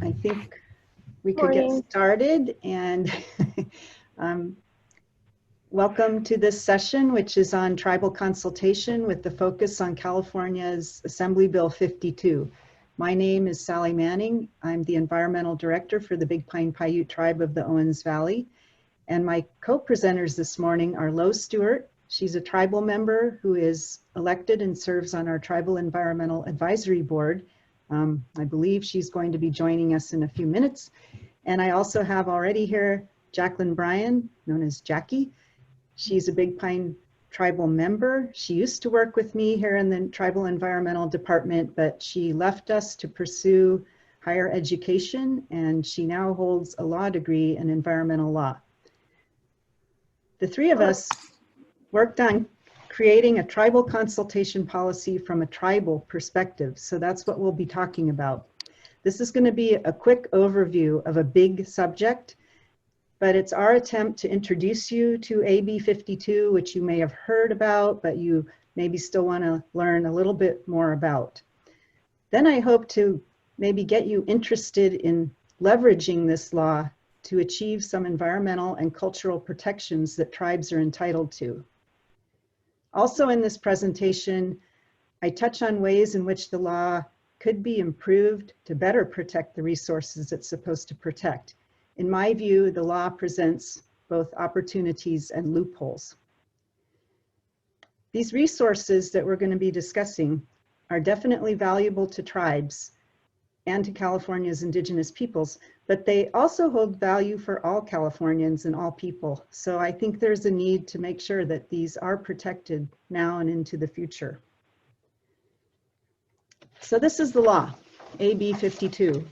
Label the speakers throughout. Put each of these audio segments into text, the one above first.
Speaker 1: I think we could get started, and welcome to this session, which is on tribal consultation with the focus on California's Assembly Bill 52. My name is Sally Manning. I'm the Environmental Director for the Big Pine Paiute Tribe of the Owens Valley. And my co-presenters this morning are Stewart. She's a tribal member who is elected and serves on our Tribal Environmental Advisory Board. I believe she's going to be joining us in a few minutes. And I also have already here Jacklyn Bryan, known as Jackie. She's a Big Pine tribal member. She used to work with me here in the Tribal Environmental Department, but she left us to pursue higher education, and she now holds a law degree in environmental law. The three of us worked on creating a tribal consultation policy from a tribal perspective. So that's what we'll be talking about. This is going to be a quick overview of a big subject, but it's our attempt to introduce you to AB 52, which you may have heard about, but you maybe still want to learn a little bit more about. Then I hope to maybe get you interested in leveraging this law to achieve some environmental and cultural protections that tribes are entitled to. Also in this presentation, I touch on ways in which the law could be improved to better protect the resources it's supposed to protect. In my view, the law presents both opportunities and loopholes. These resources that we're going to be discussing are definitely valuable to tribes and to California's indigenous peoples, but they also hold value for all Californians and all people. So I think there's a need to make sure that these are protected now and into the future. So this is the law, AB 52,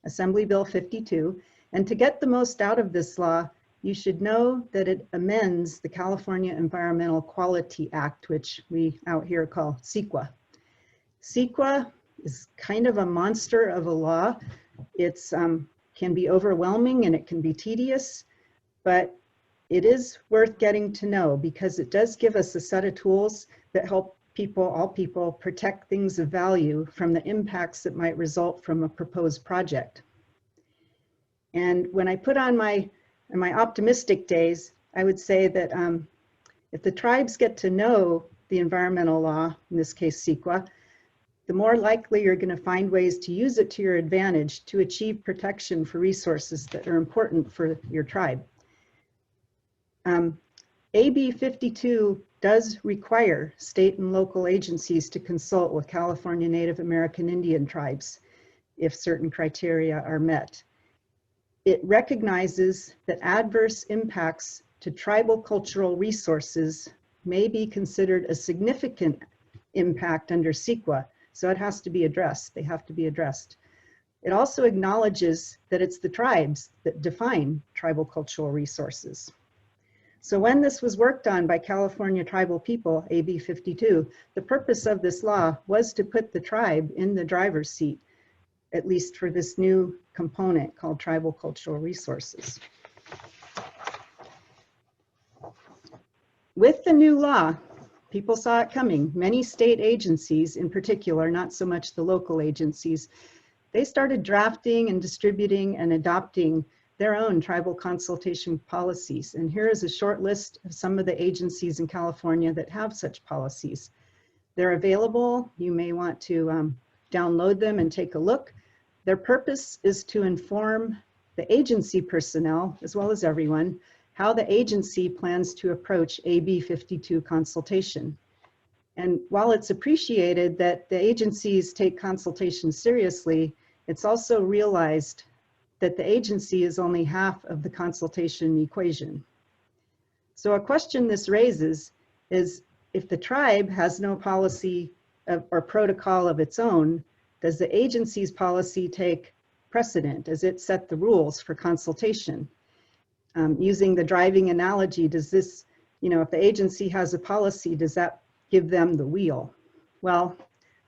Speaker 1: Assembly Bill 52. And to get the most out of this law, you should know that it amends the California Environmental Quality Act, which we out here call CEQA. CEQA is kind of a monster of a law. It's can be overwhelming and it can be tedious, but it is worth getting to know because it does give us a set of tools that help people, all people, protect things of value from the impacts that might result from a proposed project. And when I put on my optimistic days, I would say that if the tribes get to know the environmental law, in this case CEQA, the more likely you're going to find ways to use it to your advantage to achieve protection for resources that are important for your tribe. AB 52 does require state and local agencies to consult with California Native American Indian tribes if certain criteria are met. It recognizes that adverse impacts to tribal cultural resources may be considered a significant impact under CEQA. So it has to be addressed. They have to be addressed. It also acknowledges that it's the tribes that define tribal cultural resources. So when this was worked on by California tribal people, AB 52, the purpose of this law was to put the tribe in the driver's seat, at least for this new component called tribal cultural resources. With the new law, people saw it coming. Many state agencies in particular, not so much the local agencies, they started drafting and distributing and adopting their own tribal consultation policies. And here is a short list of some of the agencies in California that have such policies. They're available. You may want to download them and take a look. Their purpose is to inform the agency personnel, as well as everyone, how the agency plans to approach AB 52 consultation. And while it's appreciated that the agencies take consultation seriously, it's also realized that the agency is only half of the consultation equation. So a question this raises is, if the tribe has no policy or protocol of its own, does the agency's policy take precedent? Does it set the rules for consultation? Using the driving analogy, does this, if the agency has a policy, does that give them the wheel? Well,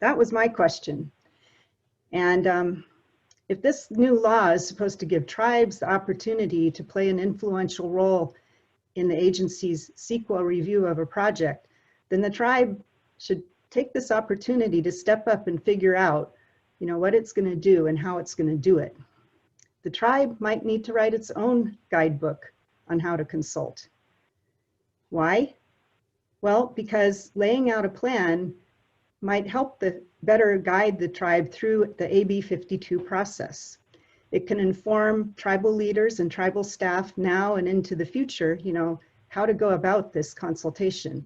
Speaker 1: that was my question. And if this new law is supposed to give tribes the opportunity to play an influential role in the agency's CEQA review of a project, then the tribe should take this opportunity to step up and figure out, what it's going to do and how it's going to do it. The tribe might need to write its own guidebook on how to consult. Why? Well, because laying out a plan might help better guide the tribe through the AB 52 process. It can inform tribal leaders and tribal staff now and into the future, how to go about this consultation.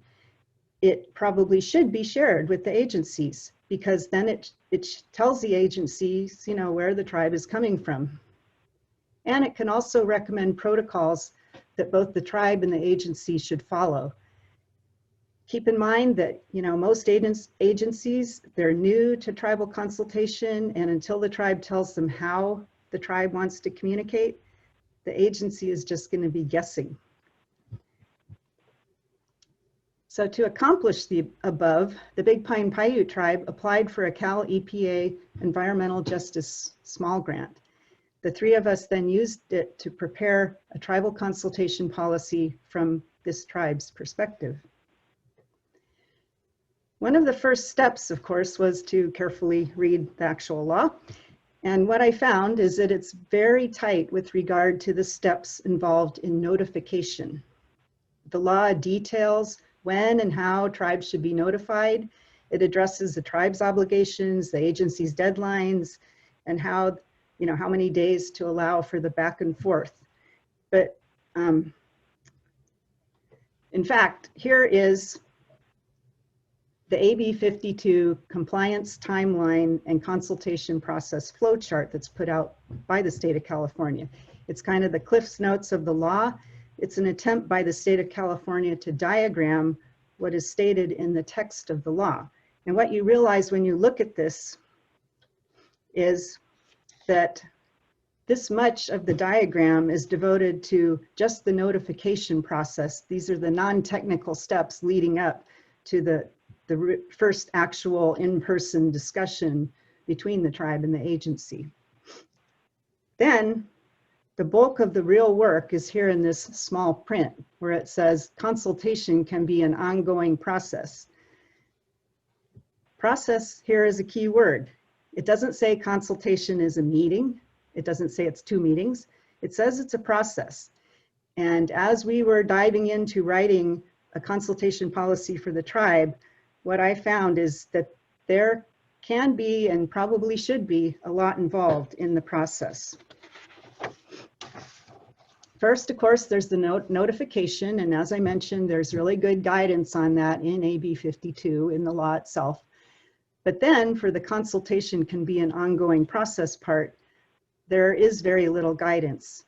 Speaker 1: It probably should be shared with the agencies, because then it tells the agencies, where the tribe is coming from. And it can also recommend protocols that both the tribe and the agency should follow. Keep in mind that, most agencies, they're new to tribal consultation, and until the tribe tells them how the tribe wants to communicate, the agency is just going to be guessing. So to accomplish the above, the Big Pine Paiute Tribe applied for a Cal EPA Environmental Justice Small Grant. The three of us then used it to prepare a tribal consultation policy from this tribe's perspective. One of the first steps, of course, was to carefully read the actual law. And what I found is that it's very tight with regard to the steps involved in notification. The law details when and how tribes should be notified. It addresses the tribe's obligations, the agency's deadlines, and how many days to allow for the back and forth. But in fact, here is the AB 52 compliance timeline and consultation process flowchart that's put out by the state of California. It's kind of the Cliff's Notes of the law. It's an attempt by the state of California to diagram what is stated in the text of the law. And what you realize when you look at this is that this much of the diagram is devoted to just the notification process. These are the non-technical steps leading up to the first actual in-person discussion between the tribe and the agency. Then the bulk of the real work is here in this small print where it says consultation can be an ongoing process. Process here is a key word. It doesn't say consultation is a meeting. It doesn't say it's 2 meetings. It says it's a process. And as we were diving into writing a consultation policy for the tribe, what I found is that there can be and probably should be a lot involved in the process. First, of course, there's the notification, and as I mentioned, there's really good guidance on that in AB 52 in the law itself. But then for the consultation can be an ongoing process part, there is very little guidance.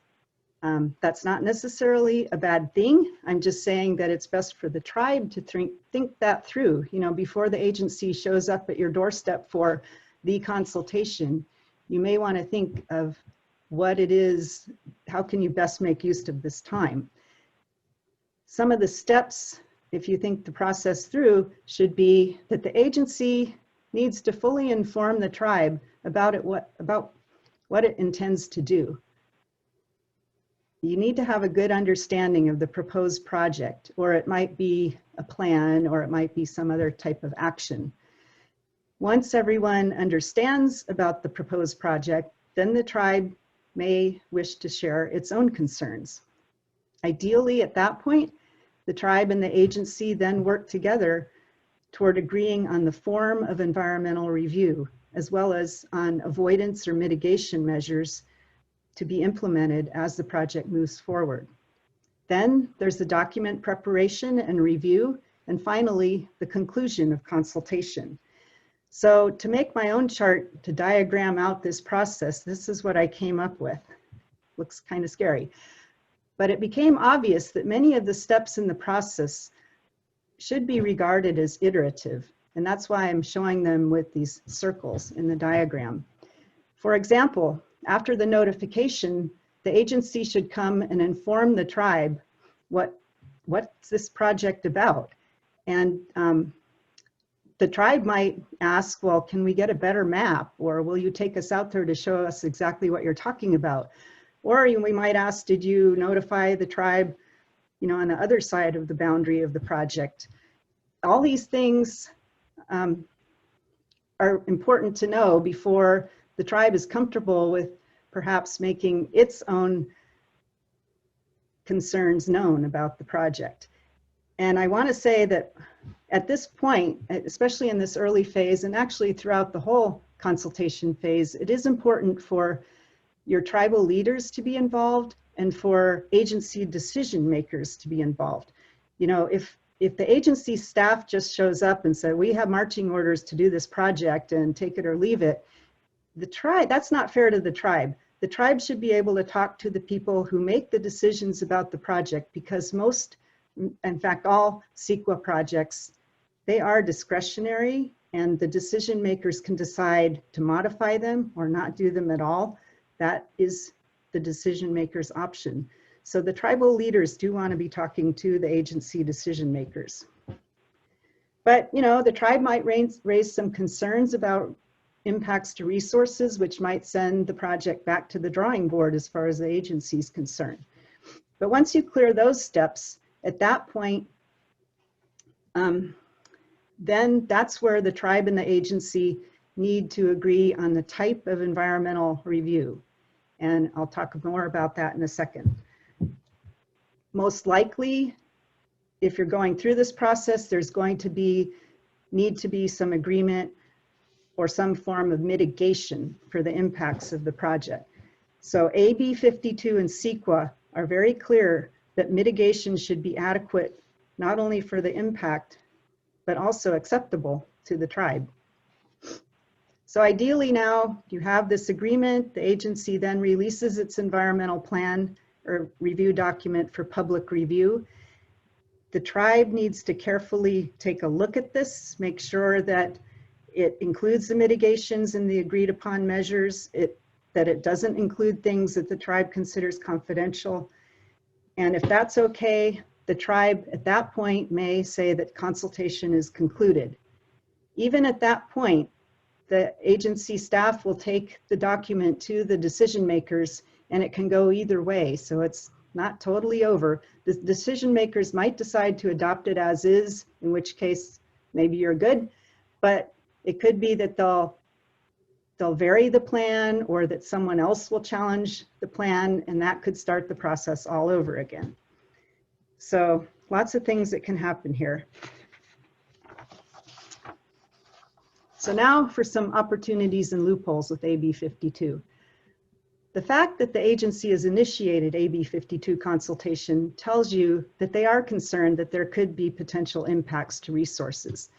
Speaker 1: That's not necessarily a bad thing. I'm just saying that it's best for the tribe to think that through, before the agency shows up at your doorstep for the consultation. You may want to think of what it is, how can you best make use of this time? Some of the steps, if you think the process through, should be that the agency needs to fully inform the tribe about what it intends to do. You need to have a good understanding of the proposed project, or it might be a plan, or it might be some other type of action. Once everyone understands about the proposed project, then the tribe may wish to share its own concerns. Ideally, at that point, the tribe and the agency then work together toward agreeing on the form of environmental review, as well as on avoidance or mitigation measures to be implemented as the project moves forward. Then there's the document preparation and review, and finally, the conclusion of consultation. So to make my own chart to diagram out this process, this is what I came up with. Looks kind of scary. But it became obvious that many of the steps in the process should be regarded as iterative, and that's why I'm showing them with these circles in the diagram. For example, after the notification, the agency should come and inform the tribe what's this project about. And the tribe might ask, well, can we get a better map? Or will you take us out there to show us exactly what you're talking about? Or we might ask, did you notify the tribe, on the other side of the boundary of the project? All these things are important to know before the tribe is comfortable with perhaps making its own concerns known about the project. And I want to say that at this point, especially in this early phase, and actually throughout the whole consultation phase, it is important for your tribal leaders to be involved and for agency decision makers to be involved. You know, if the agency staff just shows up and says, we have marching orders to do this project and take it or leave it, the tribe, that's not fair to the tribe. The tribe should be able to talk to the people who make the decisions about the project, because most, in fact, all CEQA projects, they are discretionary, and the decision makers can decide to modify them or not do them at all. That is the decision maker's option. So the tribal leaders do want to be talking to the agency decision makers. But, you know, the tribe might raise some concerns about impacts to resources, which might send the project back to the drawing board as far as the agency is concerned. But once you clear those steps, at that point, then that's where the tribe and the agency need to agree on the type of environmental review. And I'll talk more about that in a second. Most likely, if you're going through this process, there's going to need to be some agreement or some form of mitigation for the impacts of the project. So AB 52 and CEQA are very clear that mitigation should be adequate, not only for the impact, but also acceptable to the tribe. So ideally now you have this agreement, the agency then releases its environmental plan or review document for public review. The tribe needs to carefully take a look at this, make sure that it includes the mitigations and the agreed upon measures, that it doesn't include things that the tribe considers confidential. And if that's okay, the tribe at that point may say that consultation is concluded. Even at that point, the agency staff will take the document to the decision makers, and it can go either way. So it's not totally over. The decision makers might decide to adopt it as is, in which case maybe you're good, but it could be that they'll vary the plan, or that someone else will challenge the plan, and that could start the process all over again. So lots of things that can happen here. So now for some opportunities and loopholes with AB 52. The fact that the agency has initiated AB 52 consultation tells you that they are concerned that there could be potential impacts to resources.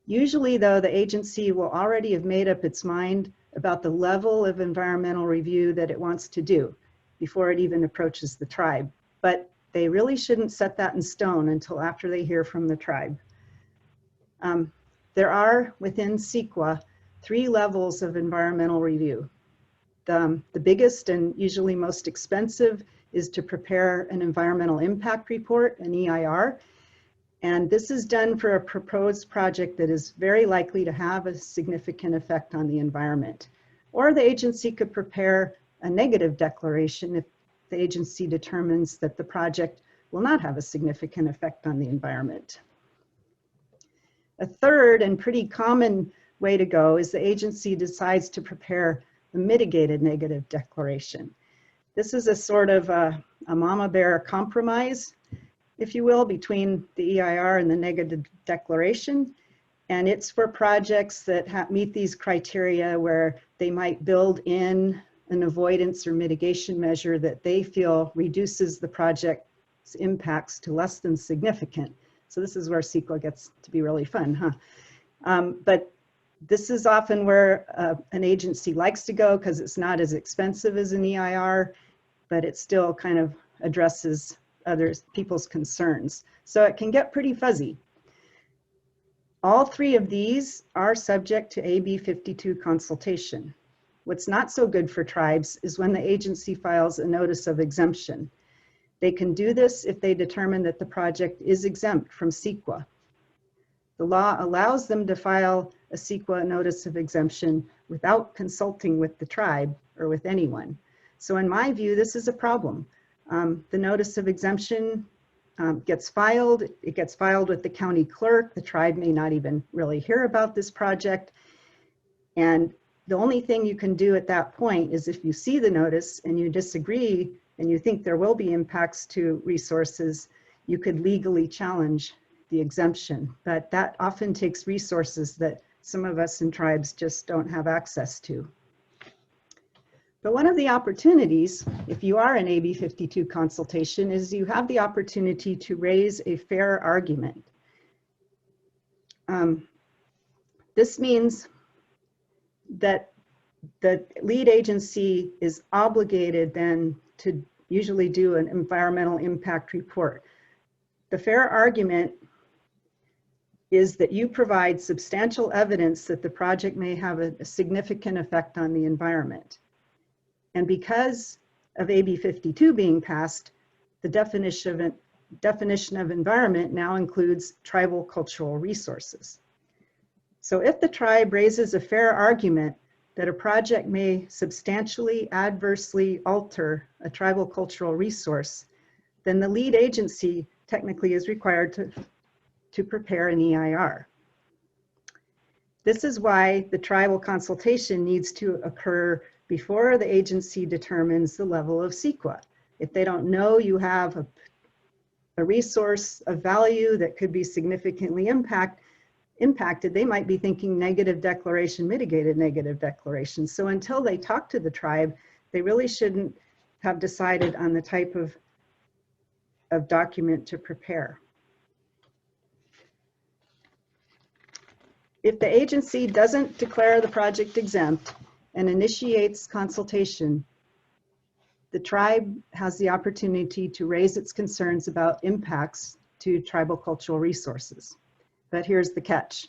Speaker 1: Usually though, the agency will already have made up its mind about the level of environmental review that it wants to do before it even approaches the tribe. But they really shouldn't set that in stone until after they hear from the tribe. There are, within CEQA, 3 levels of environmental review. The biggest and usually most expensive is to prepare an environmental impact report, an EIR. And this is done for a proposed project that is very likely to have a significant effect on the environment. Or the agency could prepare a negative declaration if the agency determines that the project will not have a significant effect on the environment. A third and pretty common way to go is the agency decides to prepare a mitigated negative declaration. This is a sort of a mama bear compromise, if you will, between the EIR and the negative declaration. And it's for projects that meet these criteria where they might build in an avoidance or mitigation measure that they feel reduces the project's impacts to less than significant. So this is where CEQA gets to be really fun, huh? But this is often where an agency likes to go because it's not as expensive as an EIR, but it still kind of addresses other people's concerns. So it can get pretty fuzzy. All 3 of these are subject to AB 52 consultation. What's not so good for tribes is when the agency files a notice of exemption. They can do this if they determine that the project is exempt from CEQA. The law allows them to file a CEQA notice of exemption without consulting with the tribe or with anyone. So in my view, this is a problem. The notice of exemption gets filed. It gets filed with the county clerk. The tribe may not even really hear about this project. And the only thing you can do at that point is if you see the notice and you disagree and you think there will be impacts to resources, you could legally challenge the exemption. But that often takes resources that some of us in tribes just don't have access to. But one of the opportunities, if you are an AB 52 consultation, is you have the opportunity to raise a fair argument. This means that the lead agency is obligated then to usually do an environmental impact report. The fair argument is that you provide substantial evidence that the project may have a significant effect on the environment. And because of AB 52 being passed, the definition of environment now includes tribal cultural resources. So if the tribe raises a fair argument that a project may substantially adversely alter a tribal cultural resource, then the lead agency technically is required to prepare an EIR. This is why the tribal consultation needs to occur before the agency determines the level of CEQA. If they don't know you have a resource of value that could be significantly impacted, they might be thinking negative declaration, mitigated negative declaration. So until they talk to the tribe, they really shouldn't have decided on the type of document to prepare. If the agency doesn't declare the project exempt and initiates consultation, the tribe has the opportunity to raise its concerns about impacts to tribal cultural resources. But here's the catch.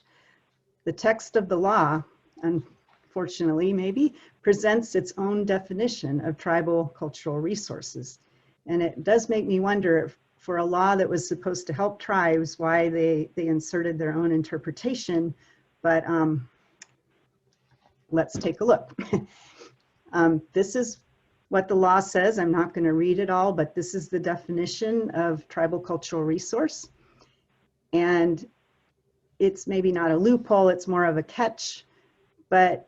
Speaker 1: The text of the law, unfortunately maybe, presents its own definition of tribal cultural resources. And it does make me wonder if for a law that was supposed to help tribes, why they inserted their own interpretation. But let's take a look. This is what the law says. I'm not going to read it all, but this is the definition of tribal cultural resource. And it's maybe not a loophole, it's more of a catch, but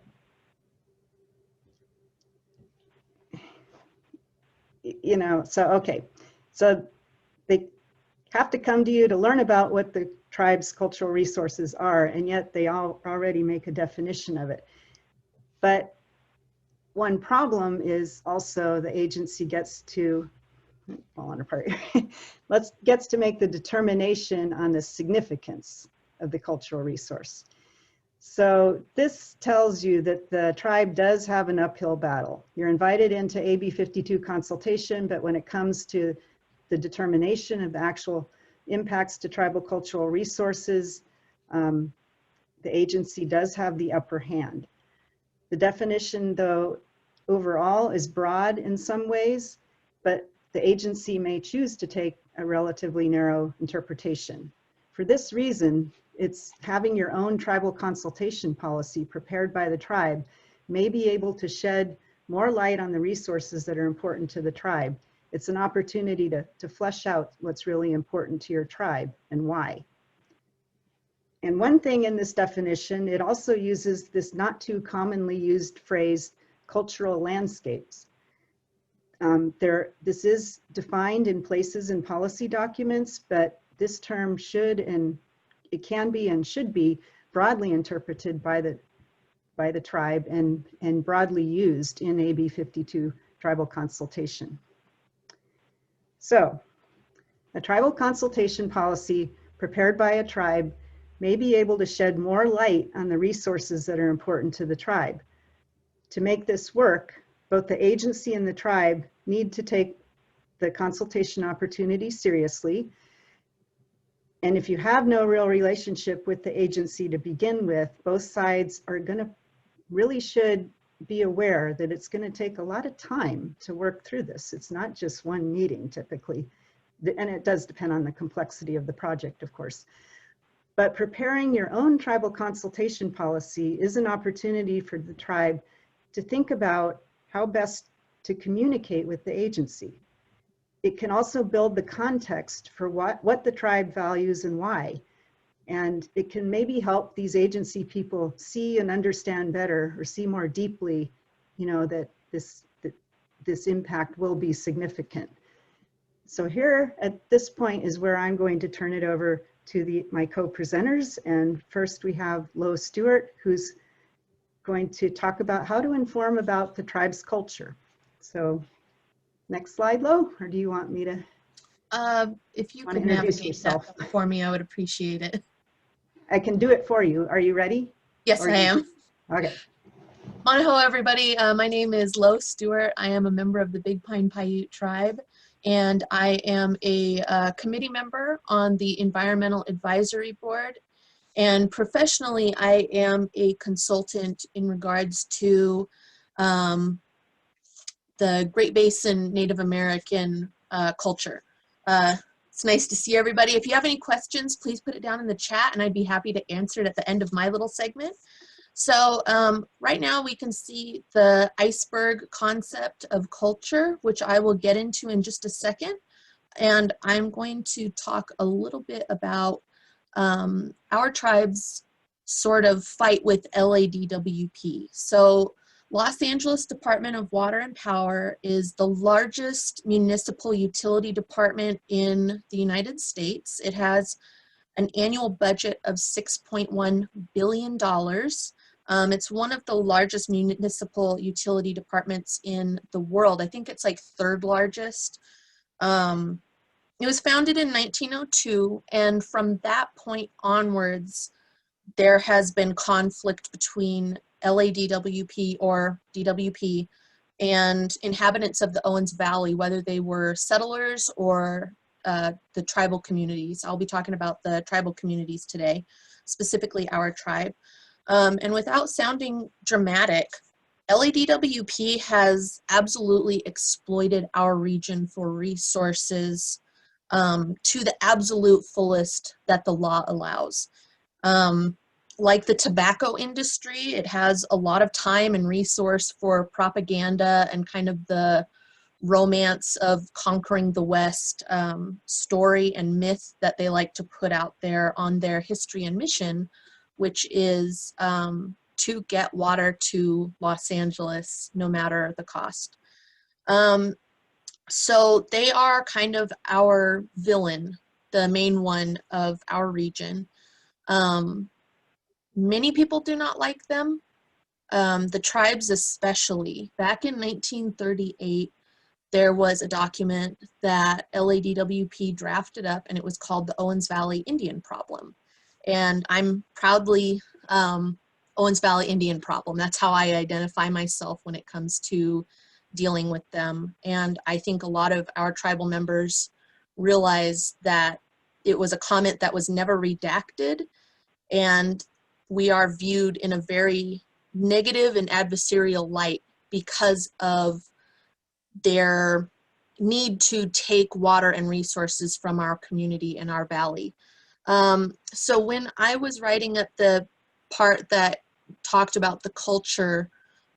Speaker 1: you know, so okay. So they have to come to you to learn about what the tribe's cultural resources are, and yet they all already make a definition of it. But one problem is also the agency gets to, falling apart, gets to make the determination on the significance of the cultural resource. So this tells you that the tribe does have an uphill battle. You're invited into AB 52 consultation, but when it comes to the determination of the actual impacts to tribal cultural resources, the agency does have the upper hand. The definition, though, overall is broad in some ways, but the agency may choose to take a relatively narrow interpretation. For this reason, it's having your own tribal consultation policy prepared by the tribe may be able to shed more light on the resources that are important to the tribe. It's an opportunity to flesh out what's really important to your tribe and why. And one thing in this definition, it also uses this not too commonly used phrase, cultural landscapes. This is defined in places in policy documents, but this term should and it can be and should be broadly interpreted by the tribe and broadly used in AB 52 tribal consultation. So, a tribal consultation policy prepared by a tribe may be able to shed more light on the resources that are important to the tribe. To make this work, both the agency and the tribe need to take the consultation opportunity seriously. And if you have no real relationship with the agency to begin with, both sides are really should be aware that it's going to take a lot of time to work through this. It's not just one meeting typically, and it does depend on the complexity of the project, of course. But preparing your own tribal consultation policy is an opportunity for the tribe to think about how best to communicate with the agency. It can also build the context for what the tribe values and why. And it can maybe help these agency people see and understand better, or see more deeply, you know, that this impact will be significant. So here at this point is where I'm going to turn it over to my co-presenters. And first we have Stewart, who's going to talk about how to inform about the tribe's culture. So next slide, Lo, or do you want me to?
Speaker 2: If you could navigate that for me, I would appreciate it.
Speaker 1: I can do it for you. Are you ready?
Speaker 2: Yes, I am.
Speaker 1: Okay.
Speaker 2: Hello, everybody. My name is Stewart. I am a member of the Big Pine Paiute Tribe, and I am a committee member on the Environmental Advisory Board. And professionally, I am a consultant in regards to the Great Basin Native American culture. It's nice to see everybody. If you have any questions, please put it down in the chat and I'd be happy to answer it at the end of my little segment. So right now we can see the iceberg concept of culture, which I will get into in just a second. And I'm going to talk a little bit about our tribe's sort of fight with LADWP. So Los Angeles Department of Water and Power is the largest municipal utility department in the United States. It has an annual budget of $6.1 billion. It's one of the largest municipal utility departments in the world. I think it's like third largest. It was founded in 1902, and from that point onwards, there has been conflict between LADWP or DWP and inhabitants of the Owens Valley, whether they were settlers or the tribal communities. I'll be talking about the tribal communities today, specifically our tribe. And without sounding dramatic, LADWP has absolutely exploited our region for resources to the absolute fullest that the law allows. Like the tobacco industry, it has a lot of time and resource for propaganda and kind of the romance of conquering the West story and myth that they like to put out there on their history and mission, which is to get water to Los Angeles no matter the cost. So they are kind of our villain, the main one of our region. Many people do not like them, the tribes especially. Back in 1938, there was a document that LADWP drafted up, and it was called the Owens Valley Indian Problem. And I'm proudly Owens Valley Indian Problem. That's how I identify myself when it comes to dealing with them. And I think a lot of our tribal members realize that it was a comment that was never redacted, and we are viewed in a very negative and adversarial light because of their need to take water and resources from our community and our valley. So when I was writing at the part that talked about the culture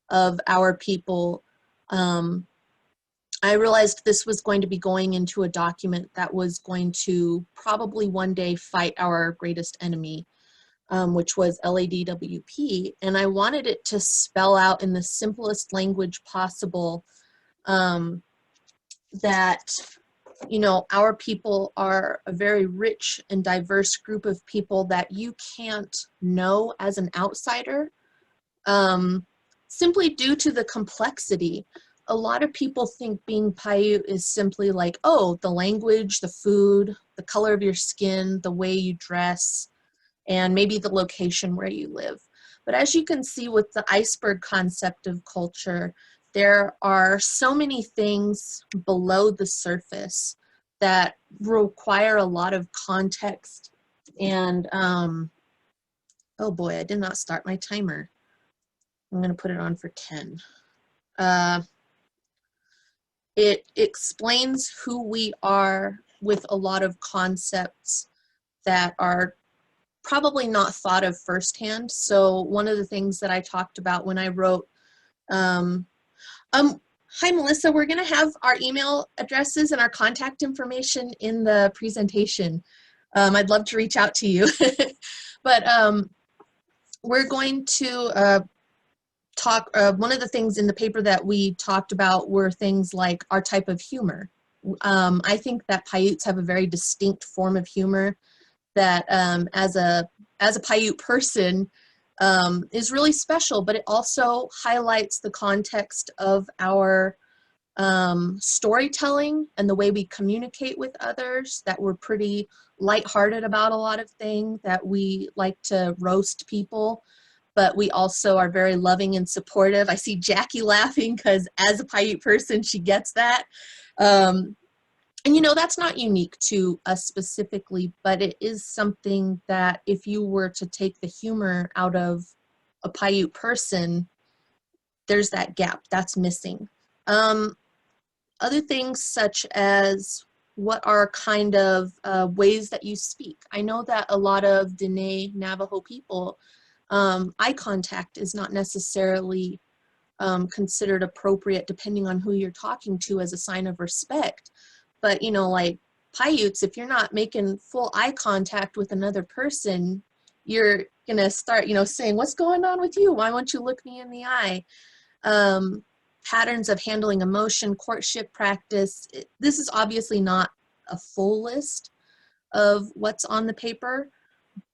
Speaker 2: of our people, I realized this was going to be going into a document that was going to probably one day fight our greatest enemy, which was LADWP. And I wanted it to spell out in the simplest language possible that, you know, our people are a very rich and diverse group of people that you can't know as an outsider, simply due to the complexity. A lot of people think being Paiute is simply like, oh, the language, the food, the color of your skin, the way you dress, and maybe the location where you live. But as you can see with the iceberg concept of culture, there are so many things below the surface that require a lot of context. And, oh boy, I did not start my timer. I'm gonna put it on for 10. It explains who we are with a lot of concepts that are probably not thought of firsthand. So one of the things that I talked about when I wrote, hi Melissa, we're gonna have our email addresses and our contact information in the presentation. I'd love to reach out to you. But we're going to talk, one of the things in the paper that we talked about were things like our type of humor. I think that Paiutes have a very distinct form of humor that as a Paiute person is really special, but it also highlights the context of our storytelling and the way we communicate with others, that we're pretty lighthearted about a lot of things, that we like to roast people, but we also are very loving and supportive. I see Jackie laughing because as a Paiute person, she gets that. And you know, that's not unique to us specifically, but it is something that if you were to take the humor out of a Paiute person, there's that gap that's missing. Other things such as what are kind of ways that you speak. I know that a lot of Diné Navajo people, eye contact is not necessarily considered appropriate depending on who you're talking to as a sign of respect. But, you know, like Paiutes, if you're not making full eye contact with another person, you're gonna start, you know, saying, what's going on with you? Why won't you look me in the eye? Patterns of handling emotion, courtship practice. This is obviously not a full list of what's on the paper,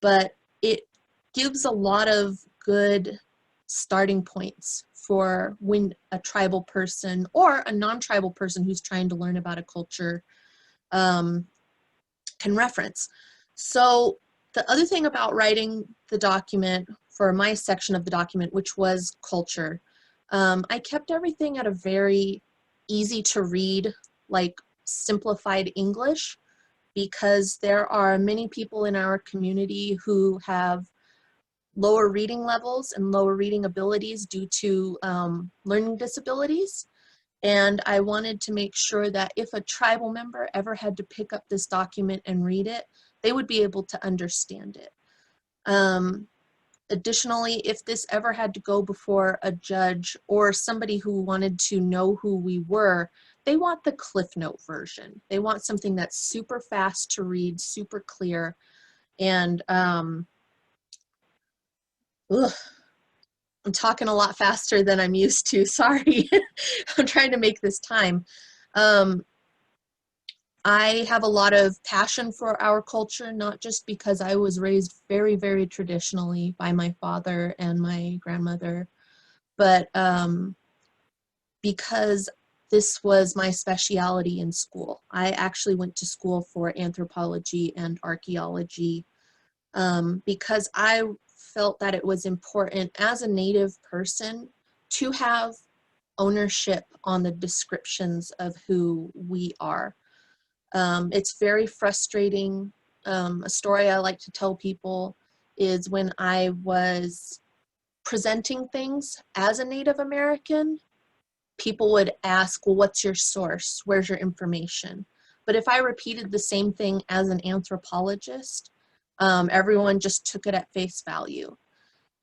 Speaker 2: but it gives a lot of good starting points for when a tribal person or a non-tribal person who's trying to learn about a culture can reference. So the other thing about writing the document for my section of the document, which was culture, I kept everything at a very easy to read, like simplified English, because there are many people in our community who have lower reading levels and lower reading abilities due to learning disabilities. And I wanted to make sure that if a tribal member ever had to pick up this document and read it, they would be able to understand it. Additionally, if this ever had to go before a judge or somebody who wanted to know who we were, they want the Cliff Note version. They want something that's super fast to read, super clear, and I'm talking a lot faster than I'm used to, sorry. I'm trying to make this time. I have a lot of passion for our culture, not just because I was raised very, very traditionally by my father and my grandmother, but because this was my specialty in school. I actually went to school for anthropology and archaeology because I felt that it was important as a Native person to have ownership on the descriptions of who we are. It's very frustrating. A story I like to tell people is when I was presenting things as a Native American, people would ask, well, what's your source? Where's your information? But if I repeated the same thing as an anthropologist, everyone just took it at face value.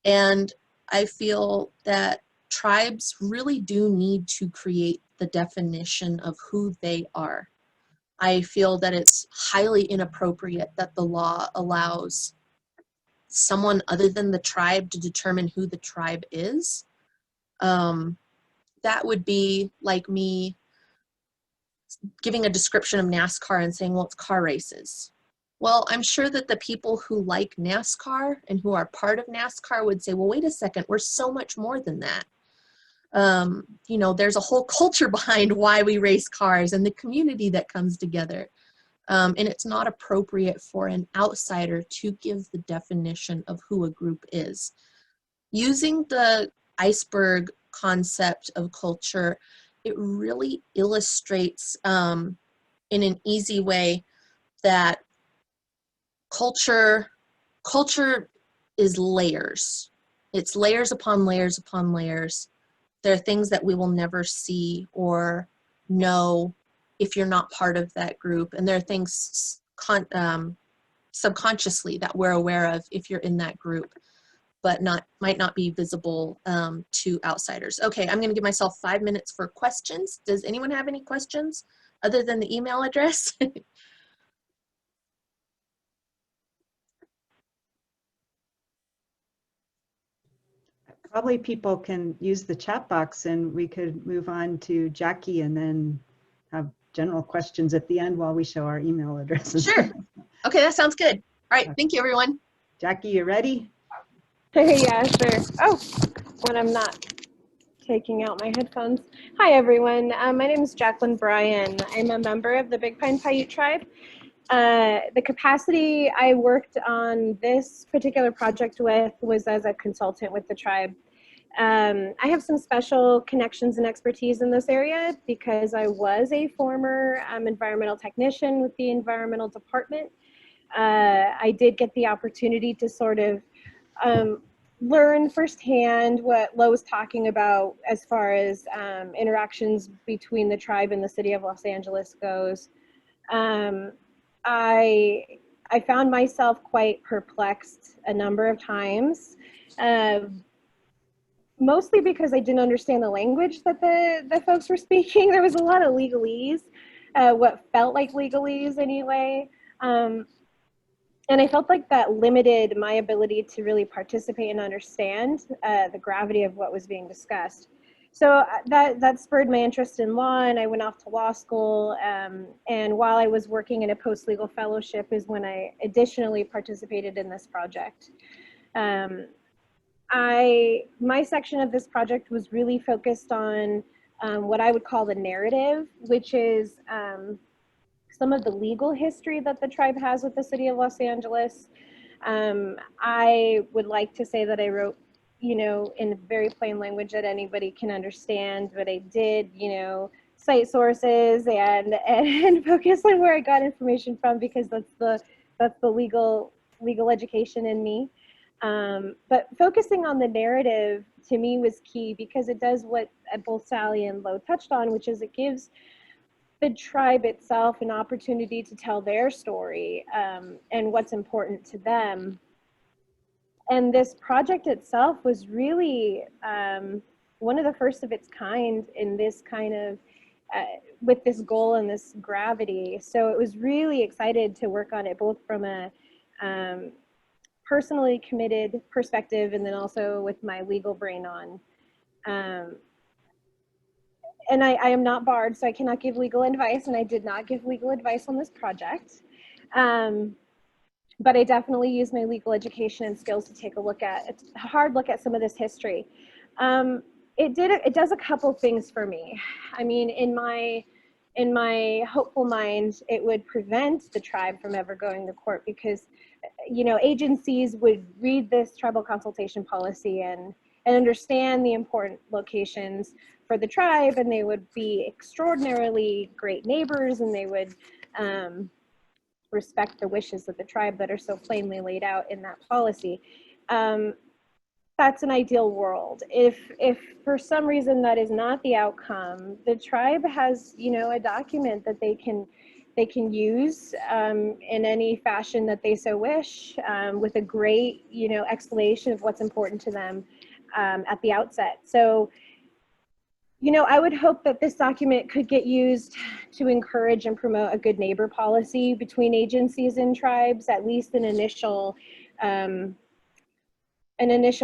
Speaker 2: And I feel that tribes really do need to create the definition of who they are. I feel that it's highly inappropriate that the law allows someone other than the tribe to determine who the tribe is. That would be like me giving a description of NASCAR and saying, well, it's car races. Well, I'm sure that the people who like NASCAR and who are part of NASCAR would say, well, wait a second, we're so much more than that. You know, there's a whole culture behind why we race cars and the community that comes together. And it's not appropriate for an outsider to give the definition of who a group is. Using the iceberg concept of culture, it really illustrates in an easy way that culture is layers. It's layers upon layers upon layers. There are things that we will never see or know if you're not part of that group. And there are things subconsciously that we're aware of if you're in that group, but might not be visible to outsiders. Okay, I'm gonna give myself 5 minutes for questions. Does anyone have any questions other than the email address?
Speaker 1: Probably people can use the chat box and we could move on to Jackie and then have general questions at the end while we show our email addresses.
Speaker 2: Sure. Okay, that sounds good. All right, thank you, everyone.
Speaker 1: Jackie, you ready?
Speaker 3: Hey, yeah, sure. Oh, when I'm not taking out my headphones. Hi, everyone. My name is Jacklyn Bryan. I'm a member of the Big Pine Paiute Tribe. The capacity I worked on this particular project with was as a consultant with the tribe. I have some special connections and expertise in this area because I was a former environmental technician with the environmental department. I did get the opportunity to sort of learn firsthand what Lo was talking about as far as interactions between the tribe and the city of Los Angeles goes. I found myself quite perplexed a number of times, mostly because I didn't understand the language that the folks were speaking. There was a lot of legalese, what felt like legalese anyway. And I felt like that limited my ability to really participate and understand the gravity of what was being discussed. So that spurred my interest in law, and I went off to law school. And while I was working in a post-legal fellowship is when I additionally participated in this project. My section of this project was really focused on what I would call the narrative, which is some of the legal history that the tribe has with the city of Los Angeles. I would like to say that I wrote, in very plain language that anybody can understand, but I did, cite sources and focus on where I got information from, because that's the legal education in me. But focusing on the narrative to me was key, because it does what both Sally and Lo touched on, which is it gives the tribe itself an opportunity to tell their story and what's important to them. And this project itself was really one of the first of its kind in this kind of, with this goal and this gravity. So it was really excited to work on it, both from a personally committed perspective and then also with my legal brain on. And I am not barred, so I cannot give legal advice, and I did not give legal advice on this project. But I definitely use my legal education and skills to take a hard look at some of this history. It does a couple things for me. I mean, in my hopeful mind, it would prevent the tribe from ever going to court, because, agencies would read this tribal consultation policy and understand the important locations for the tribe, and they would be extraordinarily great neighbors, and they would respect the wishes of the tribe that are so plainly laid out in that policy. That's an ideal world. If for some reason that is not the outcome, the tribe has, a document that they can use in any fashion that they so wish, with a great, explanation of what's important to them at the outset. So, I would hope that this document could get used to encourage and promote a good neighbor policy between agencies and tribes, at least an initial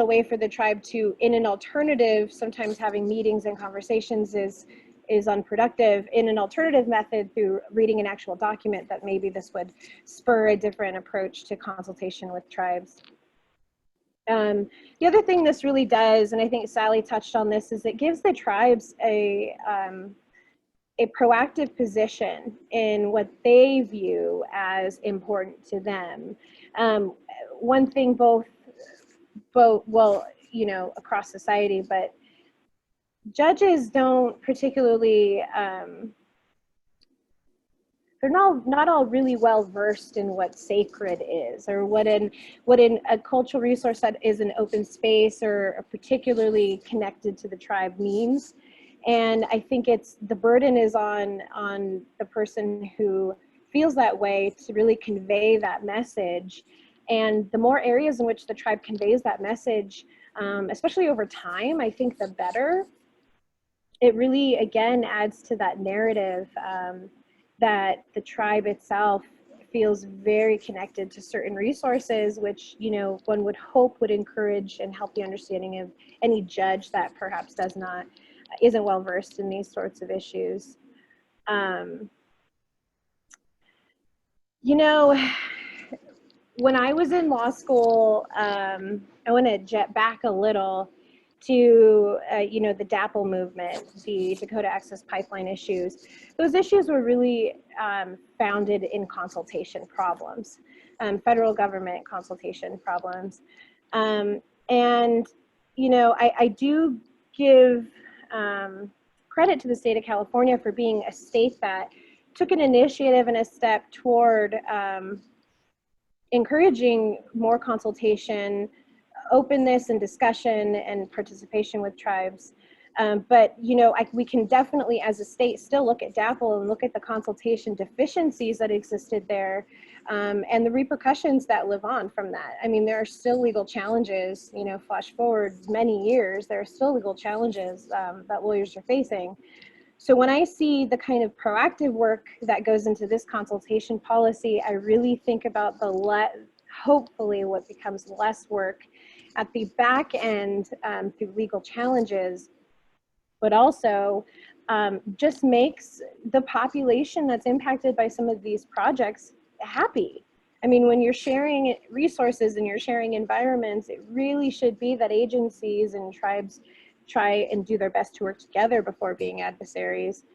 Speaker 3: way for the tribe to, in an alternative, sometimes having meetings and conversations is unproductive. In an alternative method, through reading an actual document, that maybe this would spur a different approach to consultation with tribes. The other thing this really does, and I think Sally touched on this, is it gives the tribes a proactive position in what they view as important to them. One thing both, well, across society, but judges don't particularly, they're not all really well versed in what sacred is, or what in a cultural resource that is an open space or particularly connected to the tribe means. And I think the burden is on the person who feels that way to really convey that message. And the more areas in which the tribe conveys that message, especially over time, I think the better. It really, again, adds to that narrative that the tribe itself feels very connected to certain resources, which, you know, one would hope would encourage and help the understanding of any judge that perhaps isn't well versed in these sorts of issues. You know, when I was in law school, I want to jet back a little to, you know, the Dapple Movement, the Dakota Access Pipeline issues. Those issues were really founded in consultation problems, federal government consultation problems. And, you know, I do give credit to the state of California for being a state that took an initiative and a step toward encouraging more consultation, openness and discussion and participation with tribes. But, you know, we can definitely as a state still look at Dapple and look at the consultation deficiencies that existed there, and the repercussions that live on from that. I mean, there are still legal challenges, you know, flash forward many years, there are still legal challenges that lawyers are facing. So when I see the kind of proactive work that goes into this consultation policy, I really think about hopefully what becomes less work at the back end through legal challenges, but also just makes the population that's impacted by some of these projects happy. I mean, when you're sharing resources and you're sharing environments, it really should be that agencies and tribes try and do their best to work together before being adversaries.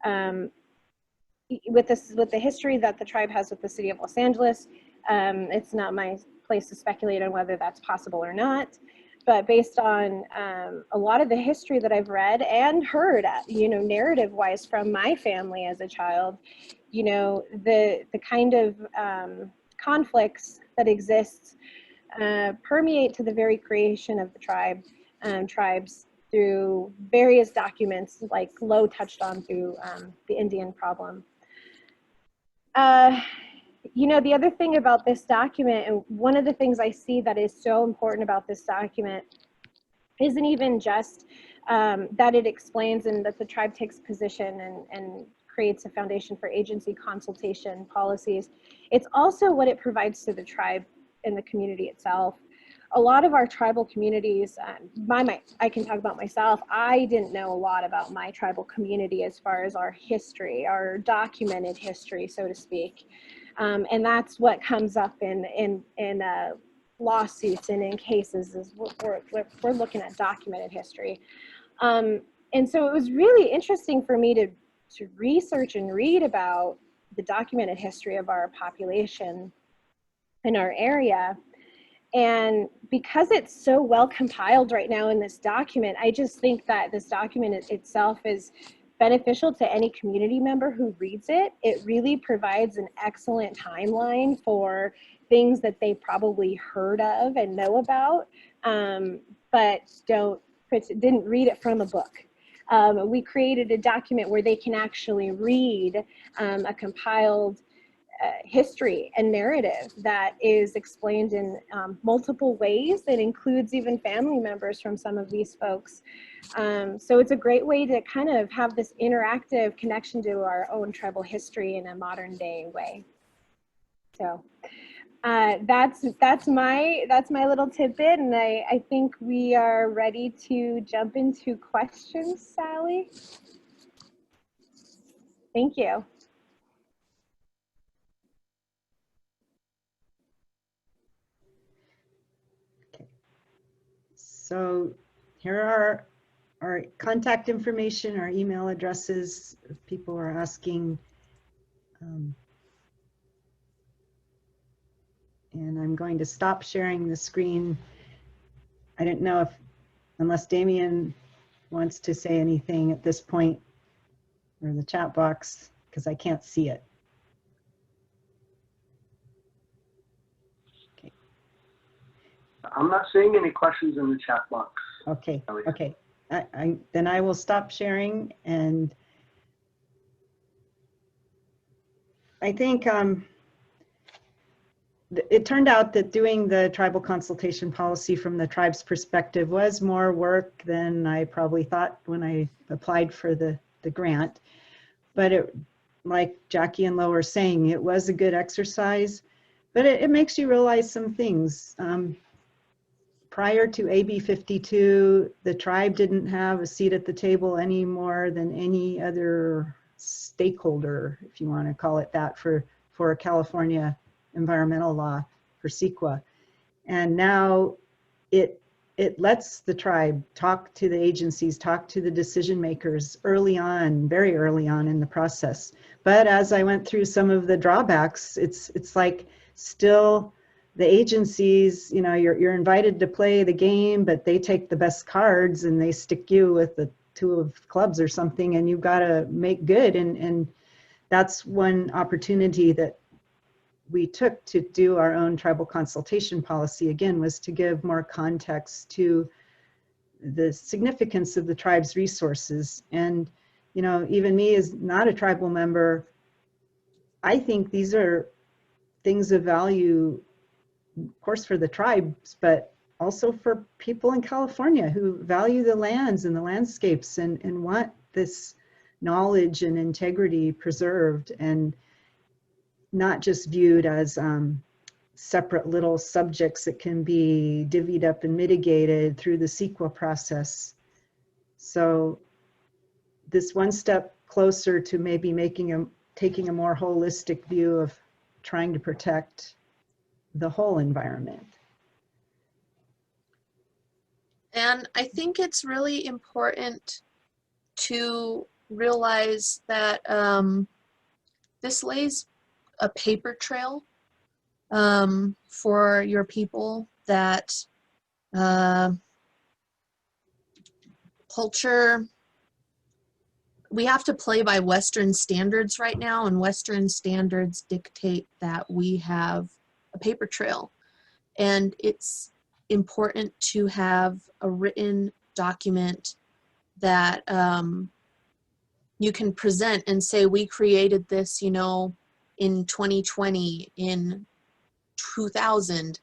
Speaker 3: With the history that the tribe has with the city of Los Angeles, it's not my place to speculate on whether that's possible or not, but based on a lot of the history that I've read and heard, you know, narrative-wise from my family as a child, you know, the kind of conflicts that exist permeate to the very creation of the tribes through various documents, like Lo touched on through the Indian problem. You know, the other thing about this document, and one of the things I see that is so important about this document, isn't even just that it explains and that the tribe takes position and creates a foundation for agency consultation policies. It's also what it provides to the tribe and the community itself. A lot of our tribal communities, I can talk about myself, I didn't know a lot about my tribal community as far as our history, our documented history, so to speak. And that's what comes up in lawsuits and in cases, is we're looking at documented history. And so it was really interesting for me to research and read about the documented history of our population in our area. And because it's so well compiled right now in this document, I just think that this document itself is beneficial to any community member who reads it. It really provides an excellent timeline for things that they probably heard of and know about, but didn't read it from a book. We created a document where they can actually read a compiled history and narrative that is explained in multiple ways. That includes even family members from some of these folks. So it's a great way to kind of have this interactive connection to our own tribal history in a modern day way. So that's my little tidbit, and I think we are ready to jump into questions, Sally. Thank you.
Speaker 1: So here are our contact information, our email addresses. If people are asking, and I'm going to stop sharing the screen. I don't know if, unless Damien wants to say anything at this point, or the chat box, because I can't see it. Okay.
Speaker 4: I'm not seeing any questions in the chat box.
Speaker 1: Okay, okay. Then I will stop sharing, and I think it turned out that doing the tribal consultation policy from the tribe's perspective was more work than I probably thought when I applied for the grant. But it like Jackie and Lo were saying, it was a good exercise, but it makes you realize some things. Prior to AB 52, the tribe didn't have a seat at the table any more than any other stakeholder, if you want to call it that, for a California environmental law, for CEQA. And now it lets the tribe talk to the agencies, talk to the decision makers early on, very early on in the process. But as I went through some of the drawbacks, it's like still the agencies, you know, you're invited to play the game, but they take the best cards and they stick you with the 2 of clubs or something, and you've got to make good. And that's one opportunity that we took to do our own tribal consultation policy, again, was to give more context to the significance of the tribe's resources. And, you know, even me as not a tribal member, I think these are things of value, of course, for the tribes, but also for people in California who value the lands and the landscapes and want this knowledge and integrity preserved, and not just viewed as separate little subjects that can be divvied up and mitigated through the CEQA process. So this one step closer to maybe taking a more holistic view of trying to protect the whole environment.
Speaker 2: And I think it's really important to realize that this lays a paper trail for your people, that culture, we have to play by Western standards right now, and Western standards dictate that we have a paper trail. And it's important to have a written document that you can present and say, we created this, you know, in 2020, in 2000,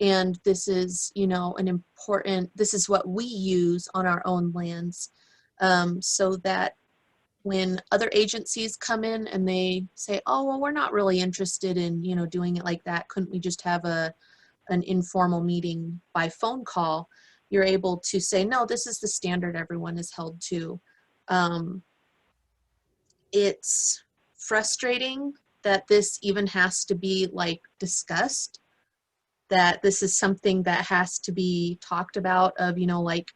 Speaker 2: and this is, you know, this is what we use on our own lands, so that when other agencies come in and they say, oh, well, we're not really interested in, you know, doing it like that, couldn't we just have an informal meeting by phone call, you're able to say, no, this is the standard everyone is held to. It's frustrating that this even has to be like discussed, that this is something that has to be talked about, of, you know, like,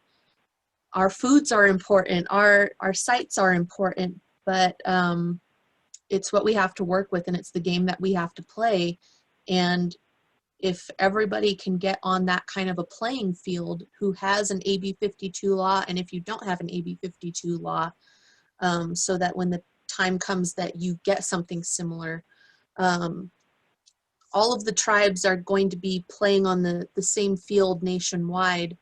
Speaker 2: our foods are important, our sites are important, but it's what we have to work with, and it's the game that we have to play. And if everybody can get on that kind of a playing field, who has an AB 52 law, and if you don't have an AB 52 law, so that when the time comes that you get something similar, all of the tribes are going to be playing on the same field nationwide,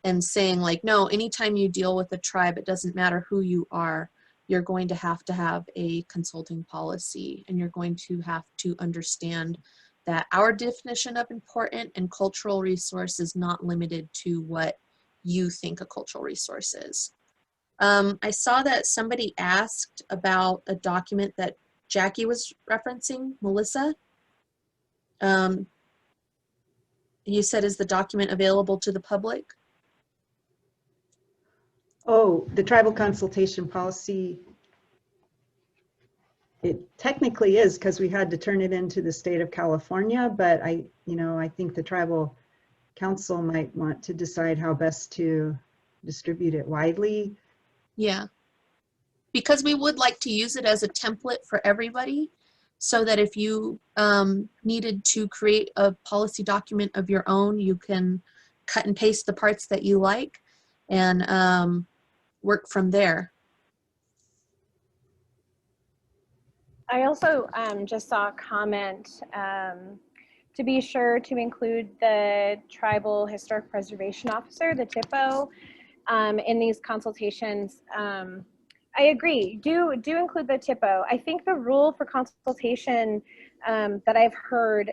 Speaker 2: and saying, like, no, anytime you deal with a tribe, it doesn't matter who you are, you're going to have a consulting policy, and you're going to have to understand that our definition of important and cultural resource is not limited to what you think a cultural resource is. I saw that somebody asked about a document that Jackie was referencing, Melissa. You said, is the document available to the public?
Speaker 1: Oh, the tribal consultation policy, it technically is, because we had to turn it into the state of California, but I think the tribal council might want to decide how best to distribute it widely.
Speaker 2: Yeah, because we would like to use it as a template for everybody, so that if you needed to create a policy document of your own, you can cut and paste the parts that you like and work from there.
Speaker 3: I also just saw a comment to be sure to include the Tribal Historic Preservation Officer, the Tippo, in these consultations. I agree. Do include the Tippo. I think the rule for consultation that I've heard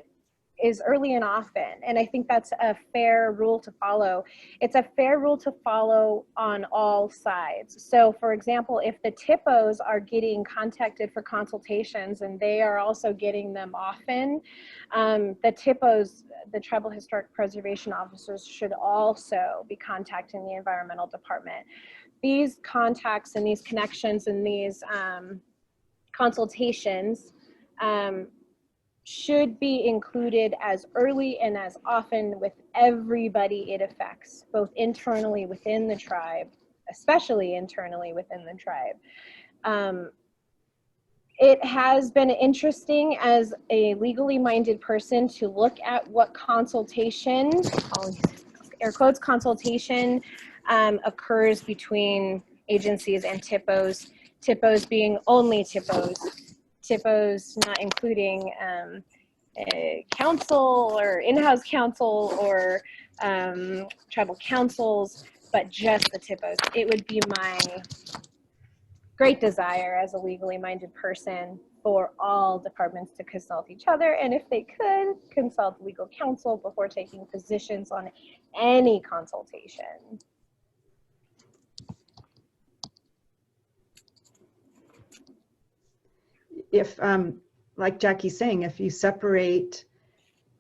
Speaker 3: is early and often. And I think that's a fair rule to follow. It's a fair rule to follow on all sides. So for example, if the Tippos are getting contacted for consultations and they are also getting them often, the Tippos, the Tribal Historic Preservation Officers, should also be contacting the Environmental Department. These contacts and these connections and these consultations should be included as early and as often with everybody it affects, both internally within the tribe, especially internally within the tribe. It has been interesting as a legally minded person to look at what consultation, air quotes, consultation occurs between agencies and Tippos, Tippos being only Tippos, Tippos not including council or in-house council or tribal councils, but just the Tippos. It would be my great desire as a legally minded person for all departments to consult each other, and if they could, consult legal counsel before taking positions on any consultation.
Speaker 1: If, like Jackie's saying, if you separate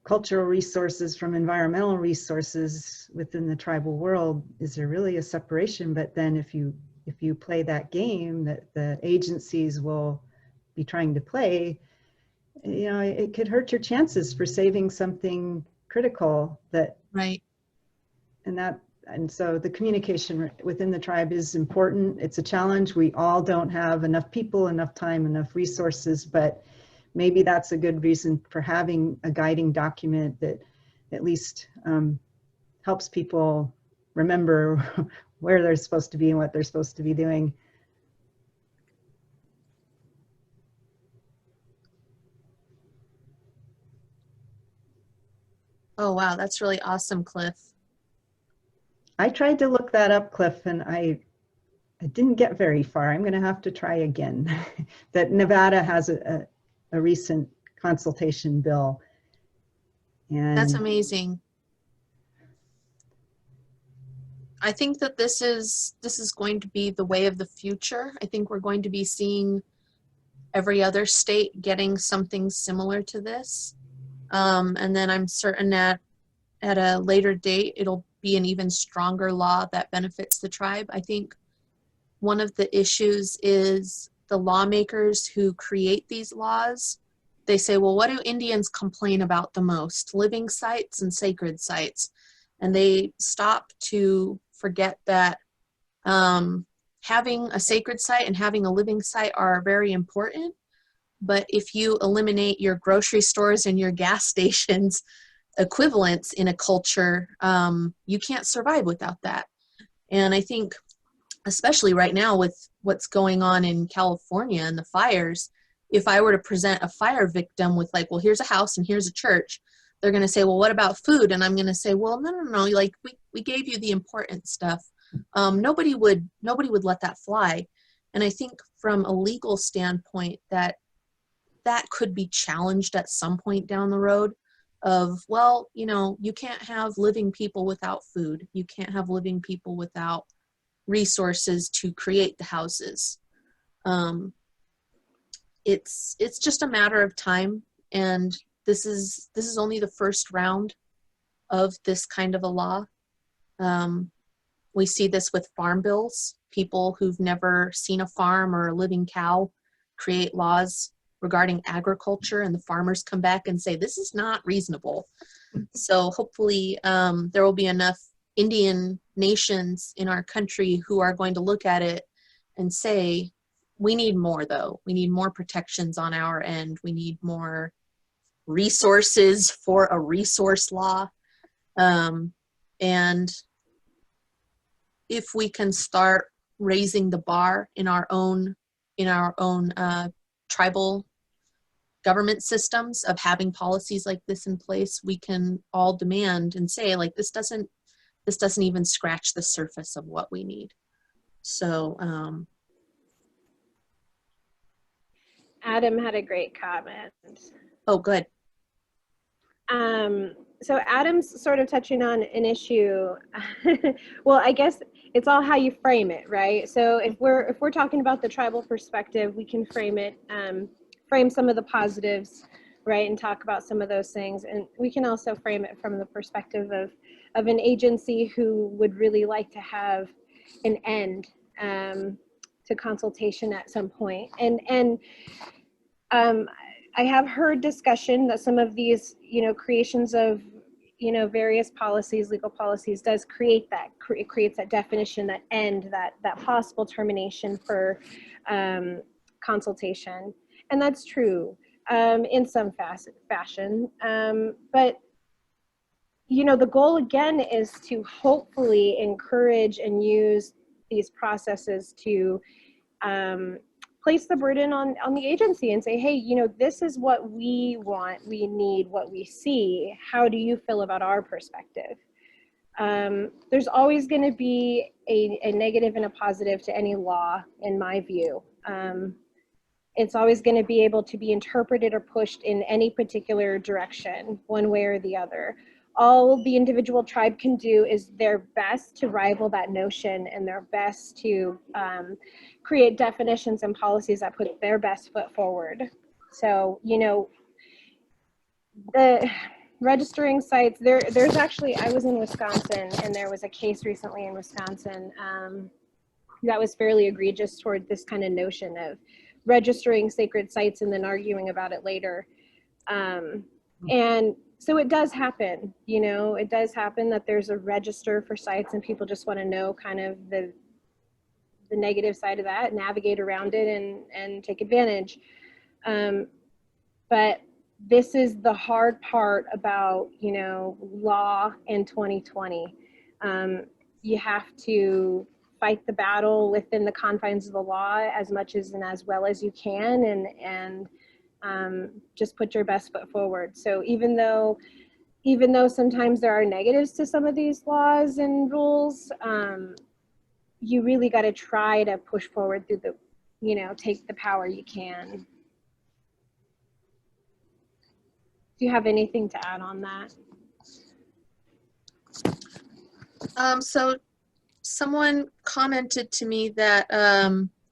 Speaker 1: cultural resources from environmental resources within the tribal world, is there really a separation? But then if you play that game that the agencies will be trying to play, you know, it could hurt your chances for saving something critical that,
Speaker 2: Right.
Speaker 1: and so the communication within the tribe is important. It's a challenge. We all don't have enough people, enough time, enough resources, but maybe that's a good reason for having a guiding document that at least helps people remember where they're supposed to be and what they're supposed to be doing.
Speaker 2: Oh, wow. That's really awesome, Cliff.
Speaker 1: I tried to look that up, Cliff, and I didn't get very far. I'm going to have to try again. That Nevada has a recent consultation bill. And
Speaker 2: That's amazing. I think that this is going to be the way of the future. I think we're going to be seeing every other state getting something similar to this. And then I'm certain that at a later date, it'll be an even stronger law that benefits the tribe. I think one of the issues is the lawmakers who create these laws. They say, well, what do Indians complain about the most? Living sites and sacred sites. And they stop to forget that having a sacred site and having a living site are very important. But if you eliminate your grocery stores and your gas stations equivalents in a culture, you can't survive without that. And I think, especially right now with what's going on in California and the fires, if I were to present a fire victim with like, well, here's a house and here's a church, they're going to say, well, what about food? And I'm going to say, well, no, like we gave you the important stuff. Nobody would let that fly. And I think from a legal standpoint that could be challenged at some point down the road of, well, you know, you can't have living people without food. You can't have living people without resources to create the houses. It's just a matter of time, and this is only the first round of this kind of a law. We see this with farm bills. People who've never seen a farm or a living cow create laws regarding agriculture, and the farmers come back and say, this is not reasonable. So hopefully there will be enough Indian nations in our country who are going to look at it and say, we need more though. We need more protections on our end. We need more resources for a resource law. And if we can start raising the bar in our own tribal government systems of having policies like this in place, we can all demand and say, like, this doesn't even scratch the surface of what we need. So
Speaker 3: Adam had a great comment.
Speaker 2: oh, good.
Speaker 3: So Adam's sort of touching on an issue. Well, I guess it's all how you frame it, right? So if we're talking about the tribal perspective, we can frame it, frame some of the positives, right, and talk about some of those things. And we can also frame it from the perspective of an agency who would really like to have an end to consultation at some point. And I have heard discussion that some of these, creations of, various policies, legal policies, does create that, it creates that definition, that end, that possible termination for consultation. And that's true in some fashion. But, the goal again is to hopefully encourage and use these processes to place the burden on the agency and say, hey, this is what we want, we need, what we see. How do you feel about our perspective? There's always going to be a negative and a positive to any law, in my view. It's always going to be able to be interpreted or pushed in any particular direction, one way or the other. All the individual tribe can do is their best to rival that notion and their best to create definitions and policies that put their best foot forward. So, the registering sites, there's actually, I was in Wisconsin, and there was a case recently in Wisconsin that was fairly egregious toward this kind of notion of registering sacred sites and then arguing about it later. And so it does happen, it does happen that there's a register for sites and people just want to know kind of the negative side of that, navigate around it and take advantage. But this is the hard part about, law in 2020. You have to fight the battle within the confines of the law as much as and as well as you can, and just put your best foot forward. So even though sometimes there are negatives to some of these laws and rules, you really got to try to push forward through the, take the power you can. Do you have anything to add on that?
Speaker 2: So someone commented to me that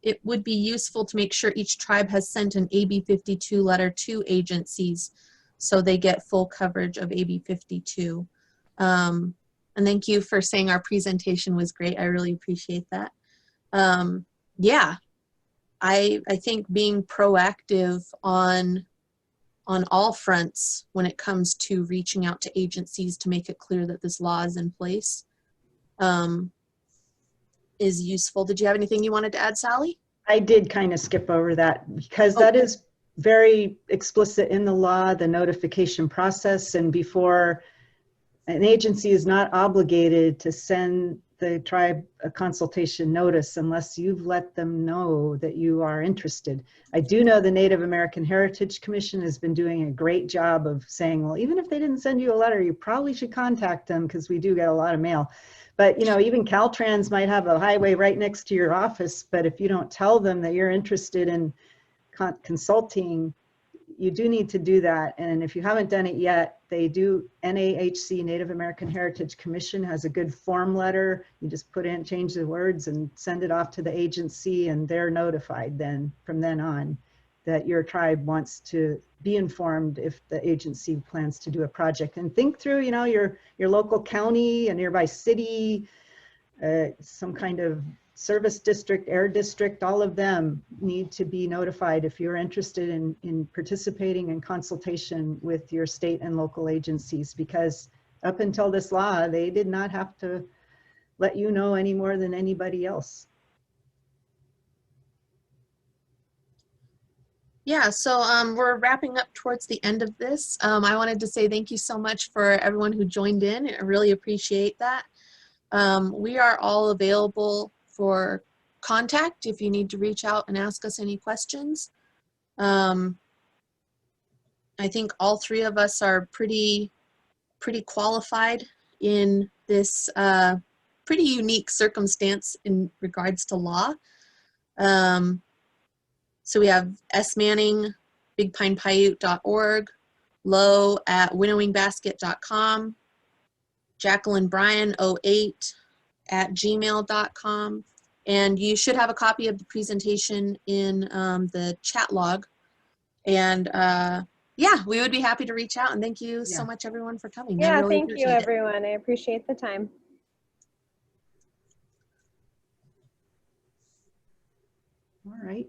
Speaker 2: it would be useful to make sure each tribe has sent an AB 52 letter to agencies so they get full coverage of AB 52. And thank you for saying our presentation was great. I really appreciate that. Yeah, I think being proactive on all fronts when it comes to reaching out to agencies to make it clear that this law is in place is useful. Did you have anything you wanted to add, Sally?
Speaker 1: I did kind of skip over that because that is very explicit in the law, the notification process, and before an agency is not obligated to send the tribe a consultation notice unless you've let them know that you are interested. I do know the Native American Heritage Commission has been doing a great job of saying, well, even if they didn't send you a letter, you probably should contact them because we do get a lot of mail. But even Caltrans might have a highway right next to your office, but if you don't tell them that you're interested in consulting, you do need to do that. And if you haven't done it yet, they do, NAHC, Native American Heritage Commission, has a good form letter. You just put in, change the words and send it off to the agency, and they're notified then from then on that your tribe wants to be informed if the agency plans to do a project. And think through, your local county, a nearby city, some kind of service district, air district, all of them need to be notified if you're interested in participating in consultation with your state and local agencies, because up until this law, they did not have to let you know any more than anybody else.
Speaker 2: Yeah, so we're wrapping up towards the end of this. I wanted to say thank you so much for everyone who joined in. I really appreciate that. We are all available for contact if you need to reach out and ask us any questions. I think all three of us are pretty qualified in this pretty unique circumstance in regards to law. So we have asmany, bigpinepaiute.org, low@winnowingbasket.com, Jacklyn Bryan 08 @gmail.com. And you should have a copy of the presentation in the chat log. And yeah, we would be happy to reach out. And thank you so much, everyone, for coming. I
Speaker 3: Yeah,
Speaker 2: really
Speaker 3: thank you,
Speaker 2: appreciate it.
Speaker 3: everyone. I appreciate the time.
Speaker 1: All right.